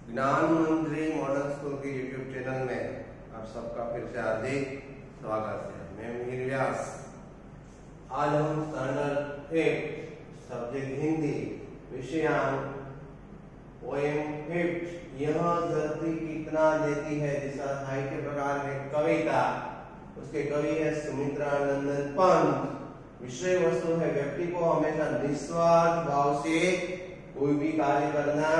ज्ञान मंत्री model school के यूट्यूब चैनल में आप सबका फिर से हार्दिक स्वागत है। मैं मिहिर व्यास। आज हम स्टैंडर्ड 8 सब्जेक्ट हिंदी विषयांक पोएम 8 यह धरती कितना देती है जिसका साहित्य प्रकार है कविता। उसके कवि है सुमित्रानंदन पंत। विषय वस्तु है व्यक्ति को हमेशा निस्वार्थ भाव से कोई भी कार्य करना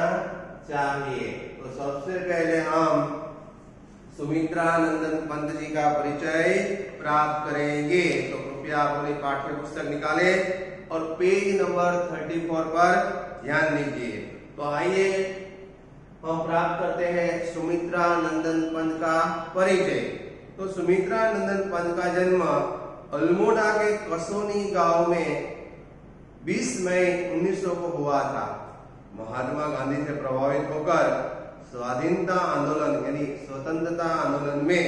चाहिए। तो सबसे पहले हम सुमित्रानंदन पंत जी का परिचय प्राप्त करेंगे। तो कृपया अपनी पाठ्य पुस्तक निकाले और पेज नंबर 34 पर ध्यान दीजिए। तो आइए हम प्राप्त करते हैं सुमित्रानंदन पंत का परिचय। तो सुमित्रानंदन पंत का जन्म अल्मोड़ा के कसोनी गांव में 20 मई 1900 को हुआ था। महात्मा गांधी से प्रभावित होकर स्वाधीनता आंदोलन यानी स्वतंत्रता आंदोलन में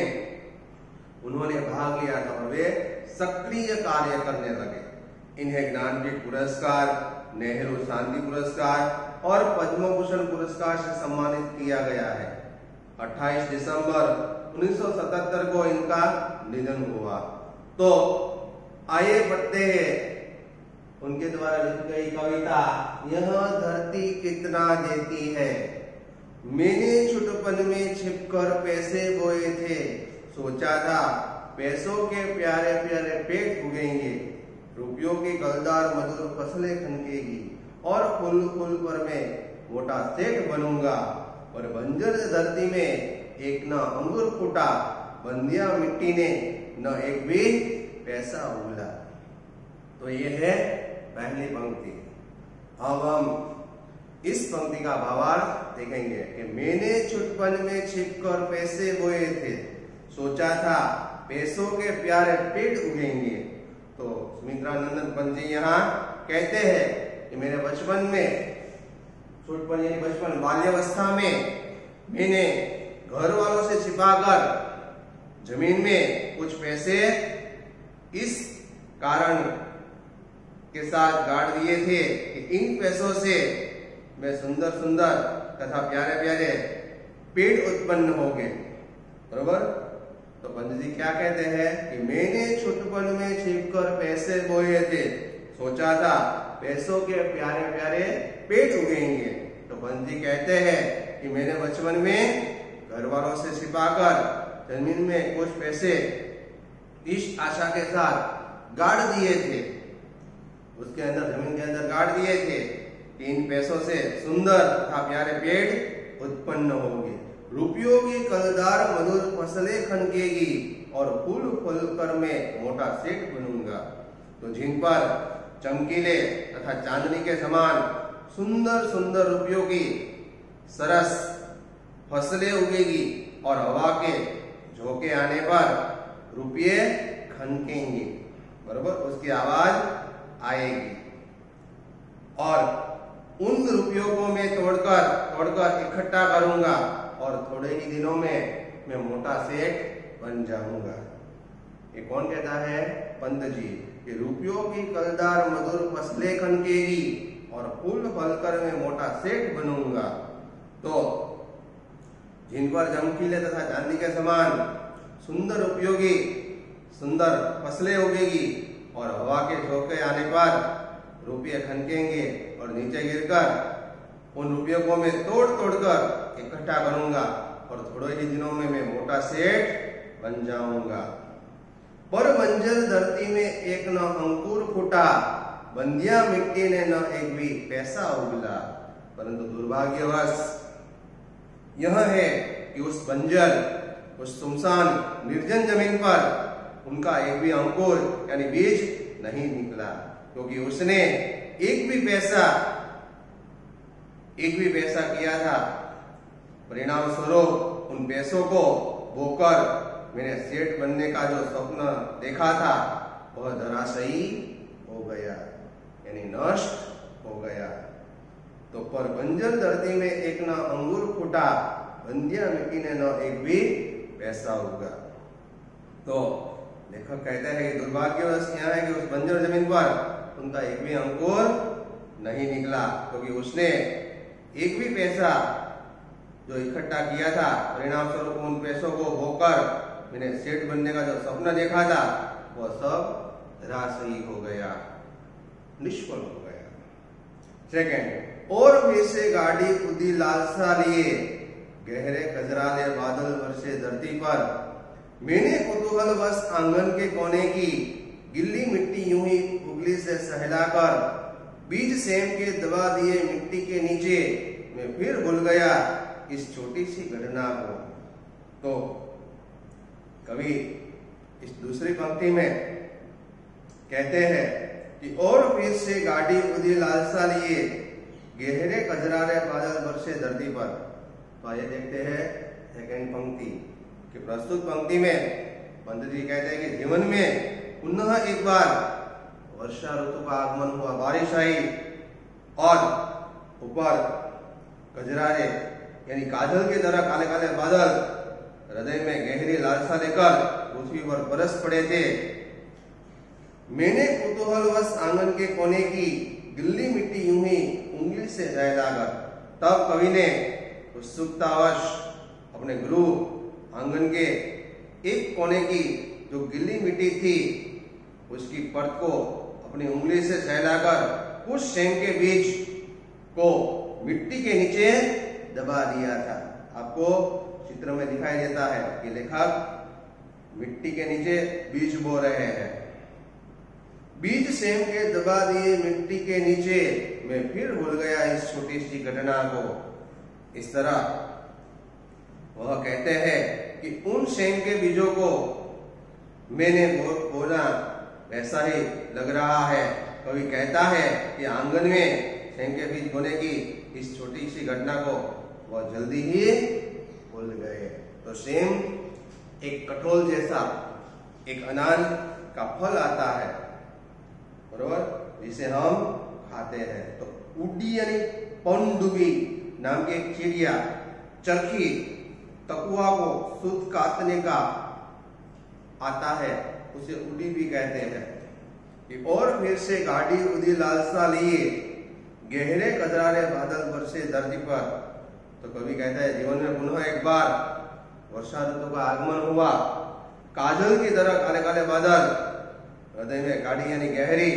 उन्होंने भाग लिया था और वे सक्रिय कार्य करने लगे। इन्हें ज्ञानपीठ पुरस्कार, नेहरू शांति पुरस्कार और पद्म भूषण पुरस्कार से सम्मानित किया गया है। 28 दिसंबर 1977 को इनका निधन हुआ। तो आइए पढ़ते हैं उनके द्वारा लिखी गई कविता यह धरती कितना देती है। मैंने छुटपन में छिपकर पैसे बोए थे, सोचा था पैसों के प्यारे प्यारे पेट उगेंगे, रुपयों की गलदार मधुर फसलें खनकेगी और फूल फूल पर मैं मोटा सेठ बनूंगा। और बंजर धरती में एक न अंगूर फूटा, बंदिया मिट्टी ने न एक भी पैसा उगला। तो ये है पहली पंक्ति। अब हम इस पंक्ति का भावार्थ देखेंगे कि मैंने छुटपन में छिपकर पैसे बोए थे, सोचा था पैसों के प्यारे पेट उगेंगे। तो सुमित्रानंदन पंत जी यहाँ कहते हैं कि मेरे बचपन में, छुटपन यानी बचपन बाल्यावस्था में, मैंने घर वालों से छिपाकर जमीन में कुछ पैसे इस कारण के साथ गाड़ दिए थे कि इन पैसों से मैं सुंदर सुंदर तथा प्यारे प्यारे पेड़ उत्पन्न हो गए। बरोबर। तो पंत जी क्या कहते हैं कि मैंने छुटपन में छिपकर पैसे बोए थे, सोचा था पैसों के प्यारे प्यारे पेड़ उगेंगे। तो पंत जी कहते हैं कि मैंने बचपन में घर वालों से छिपाकर जमीन में कुछ पैसे इस आशा के साथ गाड़ दिए थे, उसके अंदर जमीन के अंदर गाड़ दिए थे कि इन पैसों से सुंदर तथा प्यारे पेड़ उत्पन्न होंगे, रुपयों की कलदार मधुर फसलें खनकेगी और फूल फूल कर मैं मोटा सेठ बनूंगा। तो जिन पर चमकीले तथा चांदनी के समान सुंदर सुंदर रुपयों की सरस फसलें उगेगी और हवा के झोंके आने पर रुपये खनकेंगे। बरोबर, उसकी आवाज आएगी और उन रुपयों को मैं तोड़कर इकट्ठा करूंगा और थोड़े ही दिनों में मैं मोटा सेठ बन जाऊंगा। ये कौन कहता है? पंत जी। कि रुपयों की कलदार मधुर फसलें खनकेगी और फूल फलकर मैं मोटा सेठ बनूंगा। तो जिन पर चमकीले तथा चांदी के समान सुंदर उपयोगी सुंदर फसलें उगेगी और हवा के झोंके आने पर रुपये खनकेंगे और नीचे गिरकर उन रुपयों को मैं तोड़कर इकट्ठा करूंगा और थोड़े ही दिनों में मैं मोटा सेठ बन जाऊंगा। पर बंजर धरती में एक न अंकुर फूटा, बंदिया मिट्टी ने न एक भी पैसा उगला। परंतु दुर्भाग्यवश यह है कि उस बंजर, उस सुनसान निर्जन जमीन पर उनका एक भी अंकुर यानी बीज नहीं निकला, क्योंकि उसने एक भी पैसा किया था। परिणाम स्वरूप उन पैसों को बोकर मैंने सेठ बनने का जो स्वप्न देखा था वह धराशायी हो गया यानी नष्ट हो गया। तो पर बंजर धरती में एक न अंगूर फूटा, बंदिया मिट्टी ने न एक भी पैसा उगा। तो लेखक कहते हैं कि दुर्भाग्यवश यह है कि उस बंजर जमीन पर उनका एक भी अंकुर नहीं निकला, क्योंकि उसने एक भी पैसा जो इकट्ठा किया था, परिणाम स्वरूप उन पैसों को होकर मैंने सेठ बनने का जो सपना देखा था वो सब धराशायी हो गया, निष्फल हो गया। सेकंड, और फिर से गाड़ी कूदी लालसा लिए, गहरे कजराले बादल बरसे धरती पर, मैंने कुतूहलवश आंगन के कोने की गिल्ली मिट्टी यूं ही उंगली से सहलाकर बीज सेम के दबा दिए मिट्टी के नीचे मैं फिर भूल गया इस छोटी सी घटना को। तो कवि इस दूसरी पंक्ति में कहते हैं कि और फिर से गाड़ी उदी लालसा लिए, गहरे कजरारे बादल बरसे धरती पर। तो आइए देखते हैं सेकंड पंक्ति कि प्रस्तुत पंक्ति में पंडित जी कहते हैं कि जीवन में पुनः एक बार वर्षा ऋतु का आगमन हुआ, बारिश आई और ऊपर कजरारे यानी काजल की तरह काले काले बादल हृदय में गहरी लालसा लेकर पृथ्वी पर बरस पड़े थे। मैंने कुतूहलवश आंगन के कोने की गिल्ली मिट्टी यूं ही उंगली से सहलाकर, तब कवि ने उत्सुकतावश अपने गृह आंगन के एक कोने की जो गिल्ली मिट्टी थी उसकी परत को अपनी उंगली से सहलाकर उस सेम के बीज को मिट्टी के नीचे दबा दिया था। आपको चित्र में दिखाई देता है कि लेखक मिट्टी के नीचे बीज बो रहे हैं। बीज सेम के दबा दिए मिट्टी के नीचे मैं फिर भूल गया इस छोटी सी घटना को। इस तरह वह कहते हैं कि उन सेम के बीजों को मैंने बोना वैसा ही लग रहा है। कवि कहता है कि आंगन में सेम के बीज बोने की इस छोटी सी घटना को वह जल्दी ही भूल गए। तो सेम एक कठोल जैसा एक अनाज का फल आता है, बरोबर, जिसे हम खाते हैं। तो उड्डी यानी पनडुब्बी नाम की एक चिड़िया चरखी तकुआ को सूत काटने का आता है, उसे उड़ी भी कहते हैं। कि और फिर से गाड़ी उदी लालसा लिए, गहरे कजरारे बादल बरसे धरती पर। तो कवि कहता है जीवन में पुनः एक बार वर्षा ऋतु का आगमन हुआ, काजल की तरह काले काले बादल हृदय में गाड़ी यानी गहरी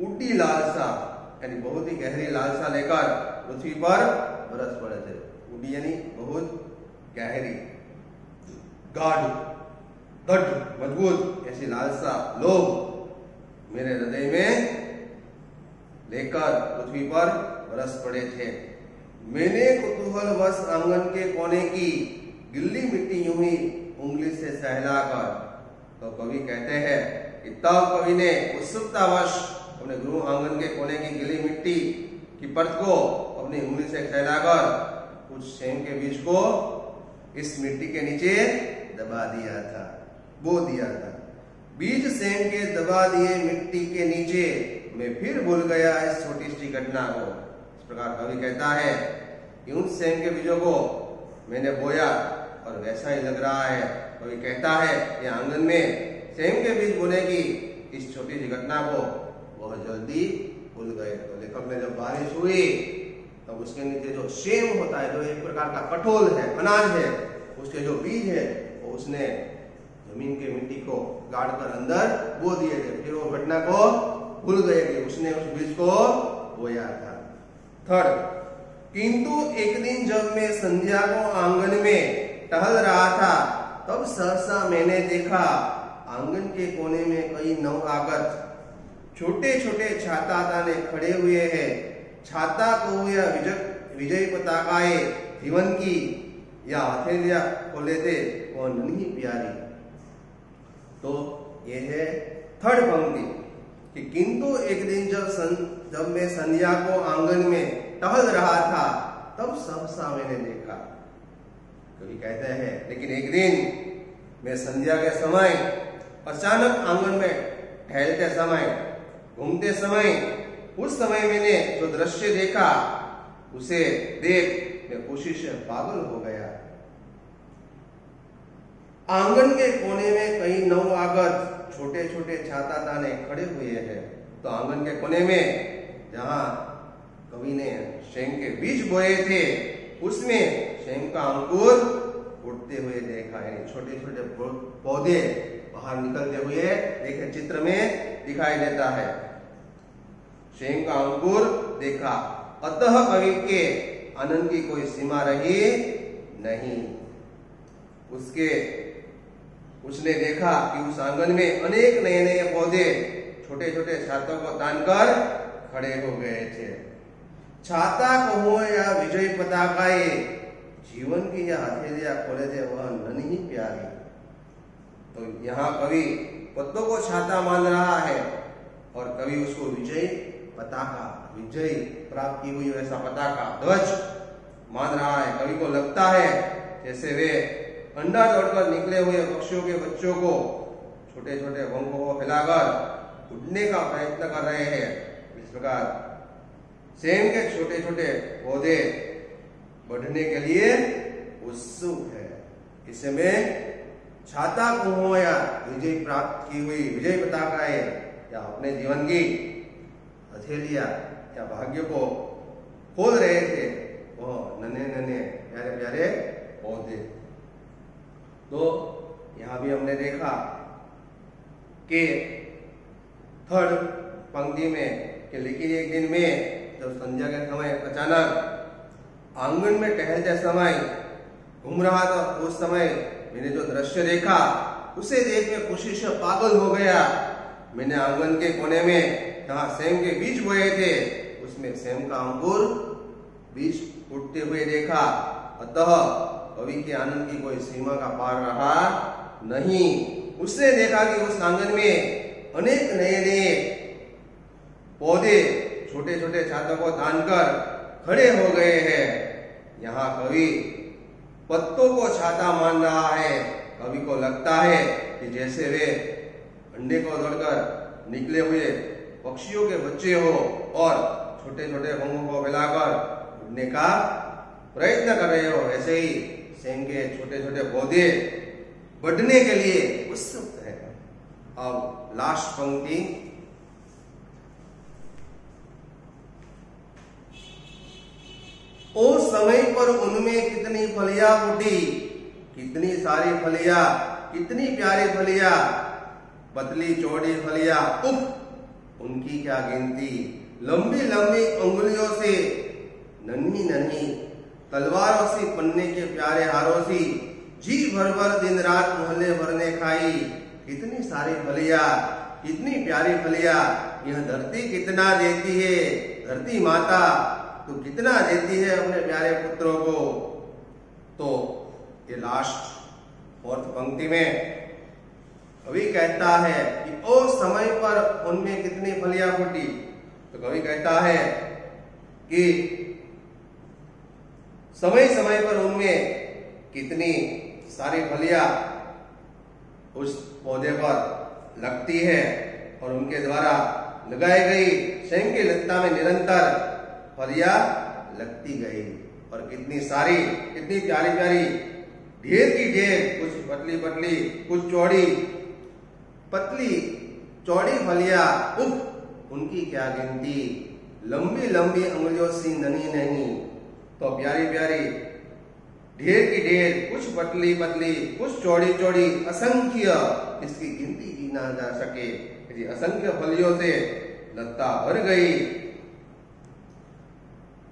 उड्डी लालसा यानी बहुत ही गहरी लालसा लेकर पृथ्वी पर बरस पड़े थे। उड्डी यानी बहुत गहरी, गाढ़, दृढ़, मजबूत ऐसी लालसा लोग मेरे हृदय में लेकर पृथ्वी पर बरस पड़े थे। मैंने कुतूहलवश आंगन के कोने की गिल्ली मिट्टी यूं ही उंगली से सहलाकर। तो कवि कहते हैं कि तब कवि ने उत्सुकतावश अपने गृह आंगन के कोने की गिल्ली मिट्टी की परत को अपनी उंगली से सहलाकर कुछ सेम के बीज को इस मिट्टी के नीचे दबा दिया था, बो दिया था। बीज सेम के दबा दिए मिट्टी के नीचे मैं फिर भूल गया इस छोटी सी घटना को। इस प्रकार कवि कहता है कि उन सेम के बीजों को मैंने बोया और वैसा ही लग रहा है। कवि कहता है कि आंगन में सेम के बीज बोने की इस छोटी सी घटना को वह जल्दी भूल गए। तो लेखक ने जब बारिश हुई तब तो उसके नीचे जो सेम होता है, जो एक प्रकार का कठोल है, अनाज है, उसके जो बीज है वो उसने जमीन के मिट्टी को गाड़ कर अंदर बो दिए थे। फिर वो घटना को भूल गए कि उसने उस बीज को बोया था। थर्ड, किंतु एक दिन जब मैं संध्या को आंगन में टहल रहा था तब सहसा मैंने देखा आंगन के कोने में कई नवआगत छोटे छोटे छाता ताने खड़े हुए हैं। छाता को या विजय पताकाए जीवन की या हथेलियां खोले थे वो नन्ही प्यारी। तो ये है थर्ड पंक्ति कि किंतु एक दिन जब मैं संध्या को आंगन में टहल रहा था तब सहसा मैंने देखा। कवि कहते हैं लेकिन एक दिन मैं संध्या के समय अचानक आंगन में टहलते समय, घूमते समय, उस समय मैंने जो दृश्य देखा उसे देख मैं खुशी से पागल हो गया। आंगन के कोने में कई नवआगत छोटे छोटे छाता ताने खड़े हुए हैं। तो आंगन के कोने में जहां कवि ने सेम के बीज बोए थे उसमें सेम का अंकुर उठते हुए देखा, यानी छोटे छोटे पौधे बाहर निकलते हुए देखे चित्र में दिखाई देता है। सेम का अंकुर देखा, अतः कवि के आनंद की कोई सीमा रही नहीं। उसने देखा कि उस आंगन में अनेक नए नए पौधे छोटे छोटे छातों को तानकर खड़े हो गए थे। छाता कहो या विजय पताकाए, जीवन की यह हथेलियां खोले थे वह नन्ही प्यारी। तो यहाँ कवि पत्तों को छाता मान रहा है और कवि उसको विजय पताका, विजय प्राप्त की हुई वैसा पताका, ध्वज मान रहा है। कवि को लगता है जैसे वे अंडा तोड़कर निकले हुए पक्षियों के बच्चों को छोटे छोटे पंखों को फैलाकर उड़ने का प्रयत्न कर रहे हैं। इस प्रकार सेम के छोटे छोटे पौधे बढ़ने के लिए उत्सुक है। इसमें छाता को या विजय प्राप्त की हुई विजय पताकाएं या अपने जीवन की हथेलियां या भाग्य को खोल रहे थे वह नन्हे नन्हे प्यारे प्यारे पौधे। तो यहां भी हमने देखा कि थर्ड पंक्ति में कि लेकिन एक दिन में जब संध्या के समय अचानक आंगन में टहलते समय घूम रहा था, उस समय मैंने जो दृश्य देखा उसे देख के खुशी से पागल हो गया। मैंने आंगन के कोने में जहाँ सेम के बीज बोए थे उसमें सेम का अंकुर बीज उठते हुए देखा। अतः कवि के आनंद की कोई सीमा का पार रहा नहीं। उसने देखा कि उस आंगन में अनेक नए नए पौधे छोटे छोटे छातों को तानकर खड़े हो गए हैं। यहाँ कवि पत्तों को छाता मान रहा है। कवि को लगता है कि जैसे वे अंडे को तोड़कर निकले हुए पक्षियों के बच्चे हो और छोटे छोटे पंखों को फैलाकर उड़ने का प्रयत्न कर रहे हो, ऐसे ही सेम के छोटे छोटे पौधे बढ़ने के लिए उत्सुक है। अब लास्ट पंक्ति, ओ समय पर उनमें कितनी फलियां फूटी, कितनी सारी फलियां, कितनी प्यारी फलियां, पतली चौड़ी फलियां, उफ उनकी क्या गिनती। लंबी लंबी उंगलियों से नन्ही नन्ही तलवारों सी पन्ने के प्यारे हारों सी जी भर भर दिन रात मोहल्ले भर ने खाई। कितनी सारी फलियां, कितनी प्यारी फलियां, यह धरती कितना देती है, धरती माता तो कितना देती है अपने प्यारे पुत्रों को। तो ये लास्ट फोर्थ पंक्ति में कवि कहता है कि ओ समय पर उनमें कितनी फलियां फूटी। तो कवि कहता है कि समय समय पर उनमें कितनी सारी फलियां उस पौधे पर लगती है और उनके द्वारा लगाई गई शंख की लता में निरंतर फलियां लगती गई। और कितनी सारी, कितनी प्यारी प्यारी, ढेर की ढेर, कुछ पतली पतली, कुछ चौड़ी, पतली चौड़ी फलियां, उफ उनकी क्या गिनती। लंबी लंबी उंगलियों सी नन्ही नन्ही, तो प्यारी प्यारी, ढेर की ढेर, कुछ पतली पतली, कुछ चौड़ी चौड़ी, असंख्य, इसकी गिनती की ना जा सके। असंख्य फलियों से लता भर गई।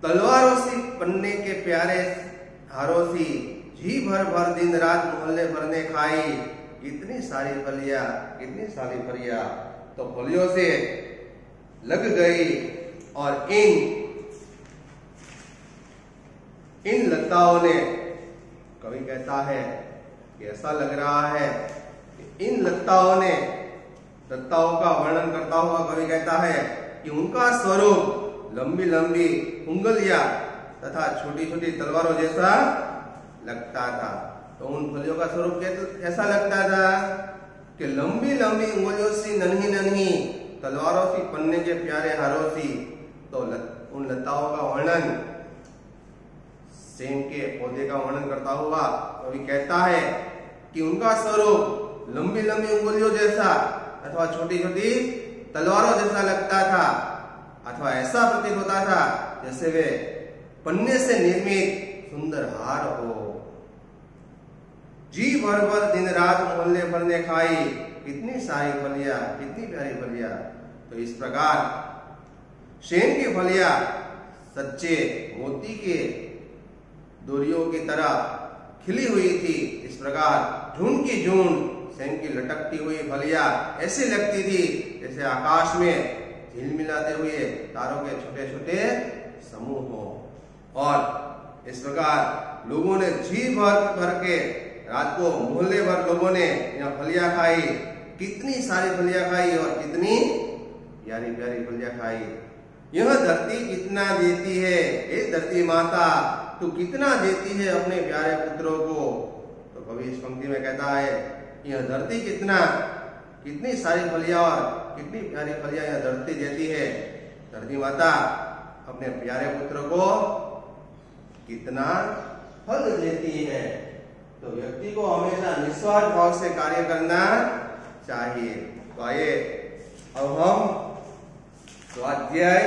तलवारों सी पन्ने के प्यारे हारों सी जी भर भर दिन रात मोहल्ले भर ने खाई। कितनी सारी फलियां, कितनी सारी फलियां, तो फलियों से लग गई। और इन लताओं ने, कवि कहता है कि ऐसा लग रहा है कि इन लताओं ने, लताओं का वर्णन करता हुआ कवि कहता है कि उनका स्वरूप लंबी लंबी उंगलियां तथा छोटी छोटी तलवारों जैसा लगता था। तो उन फलियों का स्वरूप कैसा लगता था कि लंबी लंबी उंगलियों सी नन्ही नन्ही, तलवारों सी पन्ने के प्यारे हारों सी। तो उन लताओं का वर्णन, सेम के पौधे का वर्णन करता हुआ कवि कहता है कि उनका स्वरूप लंबी लंबी उंगलियों जैसा अथवा छोटी छोटी तलवारों जैसा लगता था, अथवा ऐसा प्रतीत होता था जैसे वे पन्ने से निर्मित सुंदर हार हो। जी भर भर दिन रात मोहल्ले भर ने खाई, कितनी सारी फलियां, कितनी प्यारी फलियां। तो इस प्रकार शेन की फलियां सच्चे मोती के डोरियों की तरह खिली हुई थी। इस प्रकार झुंड की झुंड शेन की लटकती हुई फलियां ऐसी लगती थी जैसे आकाश में झिलमिलाते हुए तारों के छोटे छोटे समूह हो। और इस प्रकार लोगों ने जी भर भर के रात को मोहल्ले भर लोगों ने यह फलियां खाई, कितनी सारी फलियां खाई और कितनी प्यारी प्यारी फलियां खाई। यह धरती कितना देती है, हे धरती माता तू कितना देती है अपने प्यारे पुत्रों को। तो कवि इस पंक्ति में कहता है यह धरती कितनी सारी फलियां और कितनी प्यारी फलियां यह धरती देती है। धरती माता अपने प्यारे पुत्र को कितना फल देती है। तो व्यक्ति को हमेशा निस्वार्थ भाव से कार्य करना चाहिए। तो आइए अब हम स्वाध्याय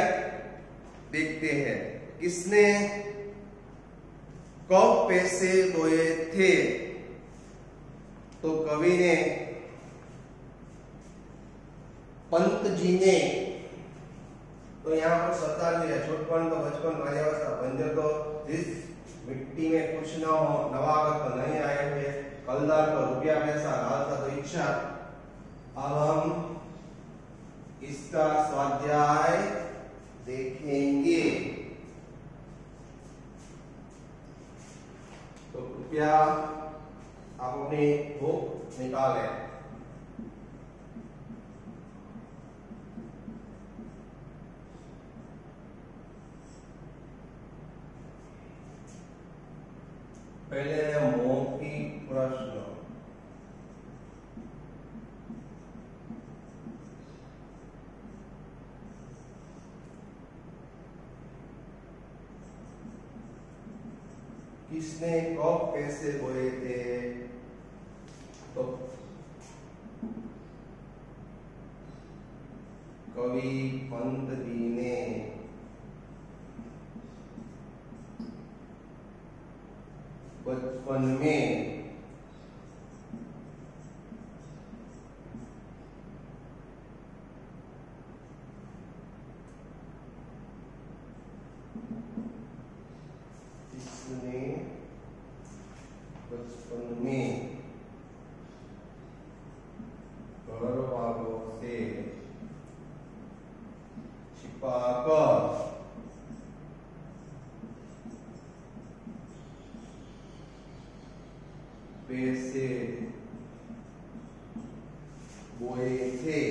देखते हैं। किसने कब पैसे बोए थे? तो कवि ने, पंत जी ने। तो यहाँ पर सत्ता लिया छोटपन तो बचपन बाल्यावस्था बंजर तो जिस मिट्टी में कुछ न हो, नवागत तो नहीं आए हुए, कलदार को रुपया पैसा, लालसा तो इच्छा। अब हम इसका स्वाध्याय देखेंगे। तो कृपया आप अपनी बुक निकालें। पहले मौखिक प्रश्न। किसने कब पैसे बोए थे? तो कवि पंत जी ने। बचपन में। इसने बचपन में घर वालों से छिपाकर पैसे बोए थे।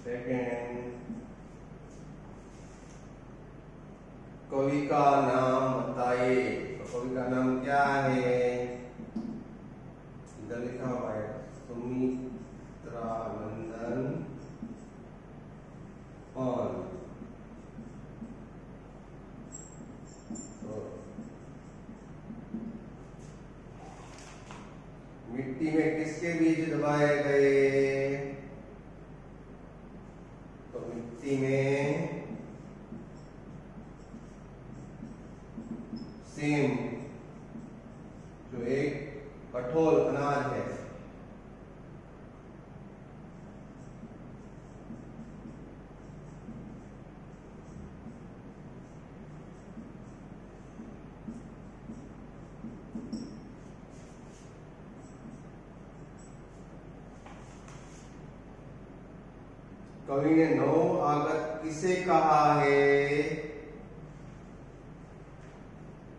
सेकेंड, कवि का नाम बताइए। तो कवि का नाम क्या है? इधर लिखा हुआ है सुमित्रानंदन पाल। मिट्टी में किसके बीज दबाए गए? तो मिट्टी में सेम, जो एक कठोर अनाज है। कवि ने नौ आगत किसे कहा है?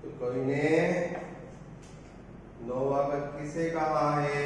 तो कवि ने नौ आगत किसे कहा है?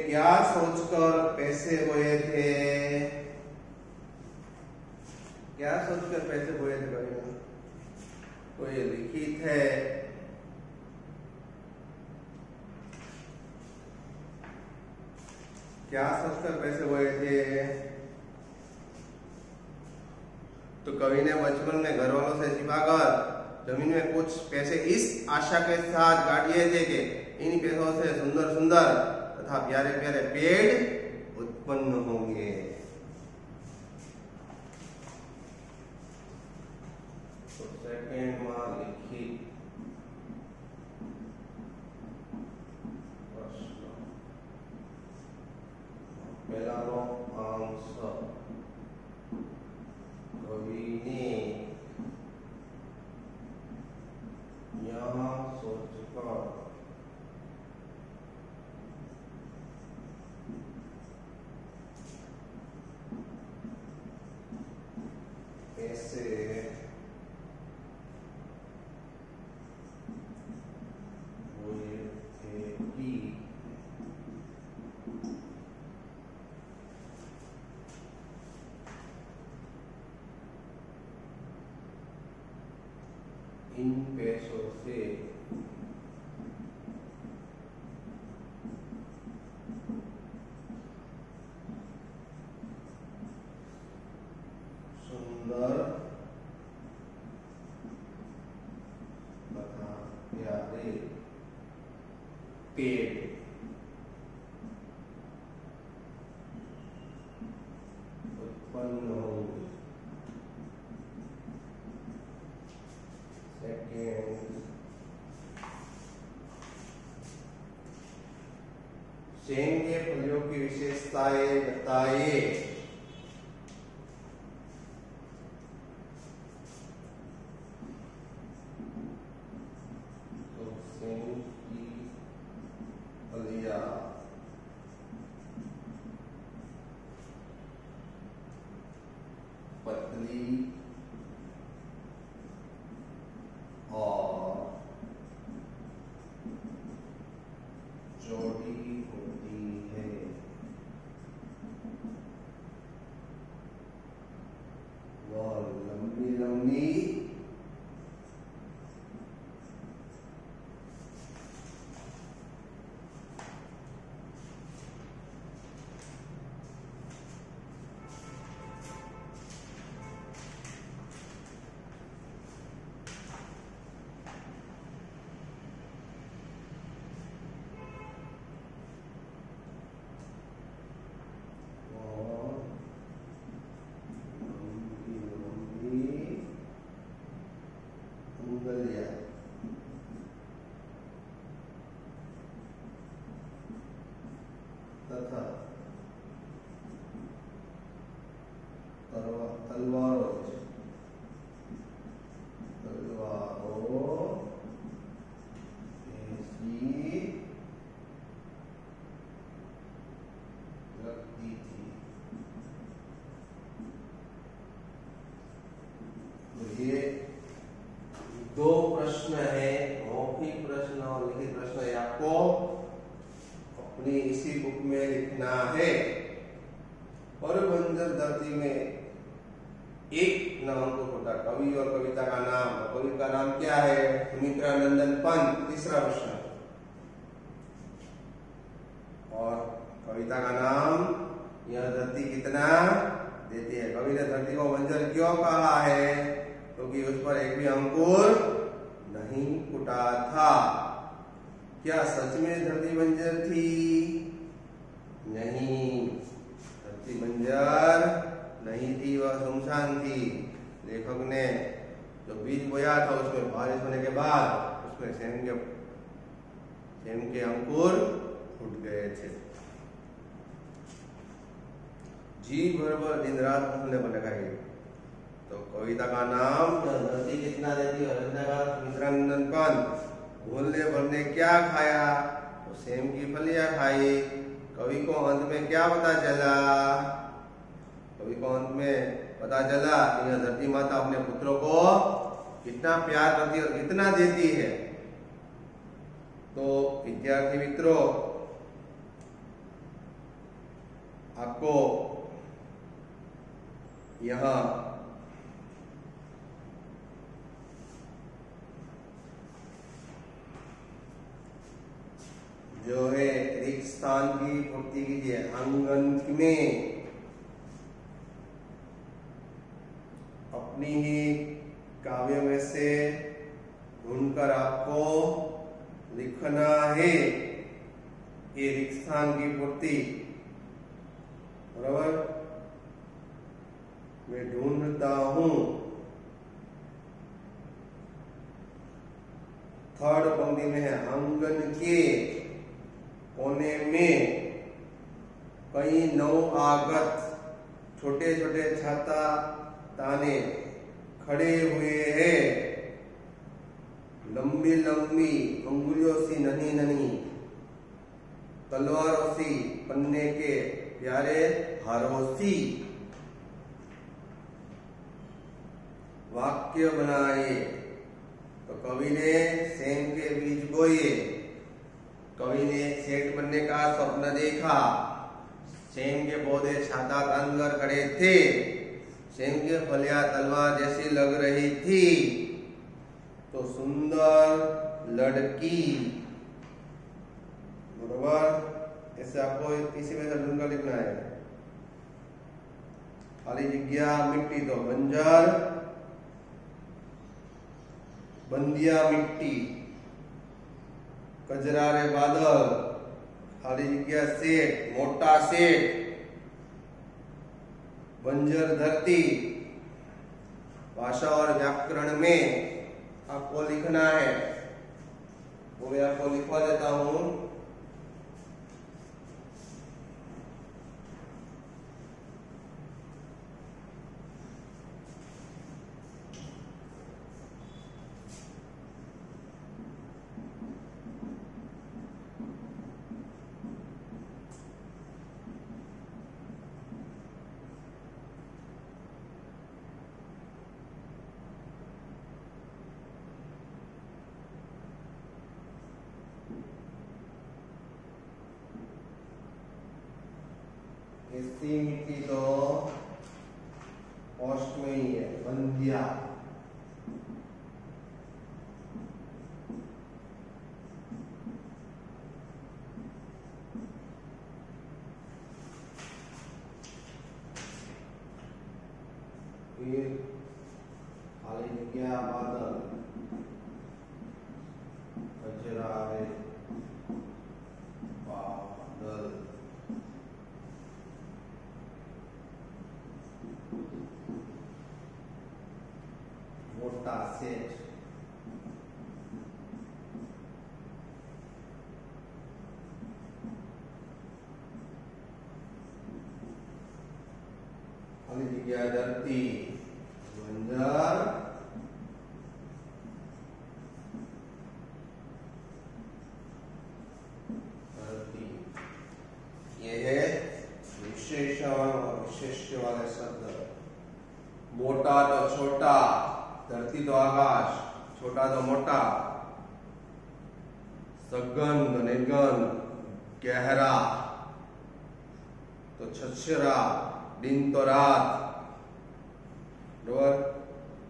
क्या सोचकर पैसे बोए थे? क्या सोचकर पैसे बोए थे कवि ने? तो ये लिखित है। क्या सोचकर पैसे बोए थे? तो कवि ने बचपन में घर वालों से छिपाकर जमीन में कुछ पैसे इस आशा के साथ गाड़ दिए थे कि इन पैसों से सुंदर सुंदर तथा प्यारे प्यारे पेड़ उत्पन्न होंगे। तो सेकंड में लिखित प्रश्न, पहला अंश, कवि ने यहाँ सोचकर ऐसे बोले थे कि इन पैसों से सुंदर तथा प्यारे पेड़ उत्पन्न होंगे। सेम के फलियों की विशेषताएं बताइए। तो सेम की फलियां पतली और चौड़ी होती है। वह लंबी लंबी तथा तलवारों ऐसी लगती थी। तो ये दो प्रश्न है, मौखिक प्रश्न और लिखित प्रश्न। ये आपको अपनी इसी बुक में लिखना है। और बंजर धरती में एक नाम को छोटा, कवि और कविता का नाम। कवि का नाम क्या है? सुमित्रानंदन पंत। तीसरा प्रश्न। और कविता का नाम, यह धरती कितना देती है। कवि ने धरती को बंजर क्यों कहा है? क्योंकि उस पर एक भी अंकुर नहीं फूटा था। क्या सच में धरती बंजर थी? नहीं, धरती बंजर नहीं थी, वह सुनसान थी। लेखक ने जो बीज बोया था उसमें बारिश होने के बाद उसमें सेम के अंकुर फूट गए थे। जी भर भर दिन रात फूलने पर लगाई। तो कविता का नाम धरती कितना देती है, सुमित्रानंदन पंत। भूलने भर ने क्या खाया? तो सेम की फलियां खाई। कवि को अंत में क्या पता चला? कवि को अंत में पता चला कि यह धरती माता अपने पुत्रों को कितना प्यार करती है और कितना देती है। तो विद्यार्थी मित्रों, आपको यहाँ जो है रिक्त स्थान की पूर्ति कीजिए। अंकन में अपनी ही काव्य में से ढूंढकर आपको लिखना है ये रिक्त स्थान की पूर्ति। बराबर, मैं ढूंढता हूं। थर्ड पंक्ति में है आंगन के कोने में कई नवआगत छोटे छोटे छाता ताने खड़े हुए हैं। लंबी लंबी अंगुलियों सी नन्ही नन्ही तलवारों सी पन्ने के प्यारे हारों सी वाक्य बनाए। तो कवि ने सेम के बीज बोए। कवि ने सेठ बनने का स्वप्न देखा। सेम के पौधे छाता तानकर खड़े थे। सेम के फलियां तलवार जैसी लग रही थी। तो सुंदर लड़की, बराबर, ऐसे आपको इसी में से ढूंढकर लिखना है। खाली जगह मिट्टी, तो बंजर बंदिया मिट्टी। कजरारे बादल, खाली जगह सेठ, मोटा सेठ। बंजर धरती। भाषा और व्याकरण में आपको लिखना है, वो मैं आपको लिखवा देता हूं। इसकी मिट्टी तो पोस्ट में ही है, बंदिया। फिर खाली जगह बादल, कजरारे बादल। मोटा सेठ, खाली जगह धरती, बंजर धरती। ये है विशेषण और विशेष्य वाले शब्द। मोटा तो छोटा, धरती तो आकाश, छोटा तो मोटा। सघन तो निर्घन, गहरा तो छछरा, दिन तो रात।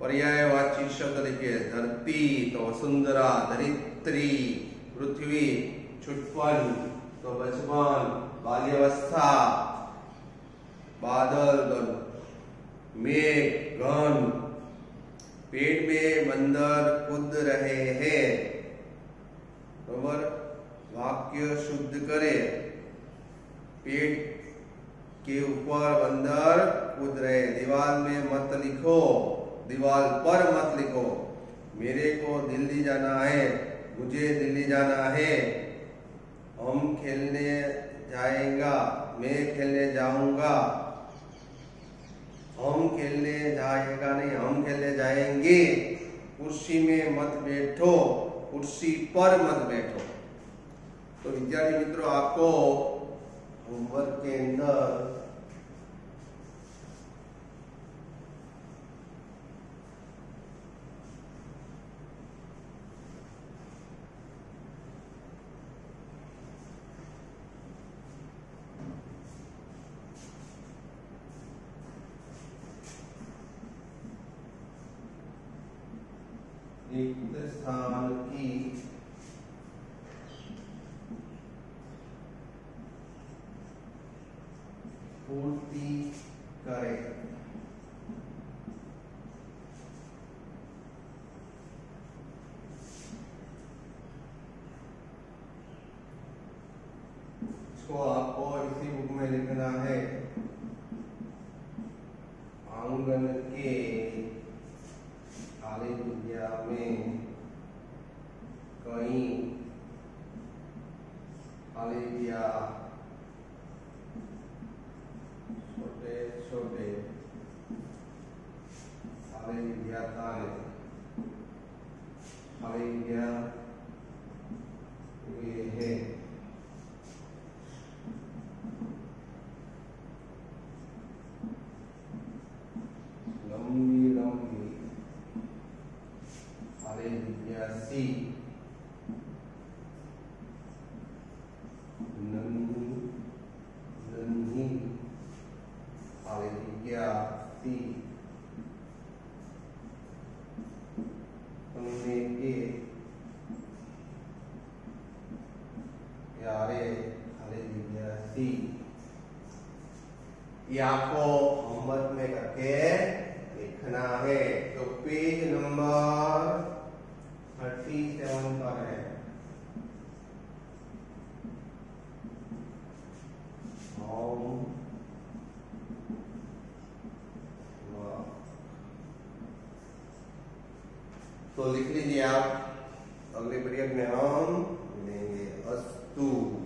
पर्यायवाची शब्द लिखिए। धरती तो वसुंधरा, धरित्री, पृथ्वी, छुटपन तो बचपन, बाल्यावस्था। बादल तो मेघ, घन। पेट में बंदर कूद रहे हैं। बराबर, वाक्य शुद्ध करे। पेट के ऊपर बंदर कूद रहे। दीवार में मत लिखो, दीवार पर मत लिखो। मेरे को दिल्ली जाना है, मुझे दिल्ली जाना है। हम खेलने जाएगा, मैं खेलने जाऊंगा। हम खेलने जाएगा नहीं, हम खेलने जाएंगे। कुर्सी में मत बैठो, कुर्सी पर मत बैठो। तो विद्यार्थी मित्रों, आपको होमवर्क के अंदर रिक्त स्थान की पूर्ति करें। इसको आपको इसी बुक में लिखना है। आंगन के खाली जगह में कई खाली जगह छोटे छोटे खाली जगह खाली जगह ये है। लंबी लंबी खाली जगह सी नन्ही नन्ही खाली जगह सी पन्ने के प्यारे खाली जगह सी। ये आपको होमवर्क में करके लिखना है। तो पेज नंबर 37 पर है। तो लिख लीजिए आप। अगले पीरियड में हम मिलेंगे। अस्तु।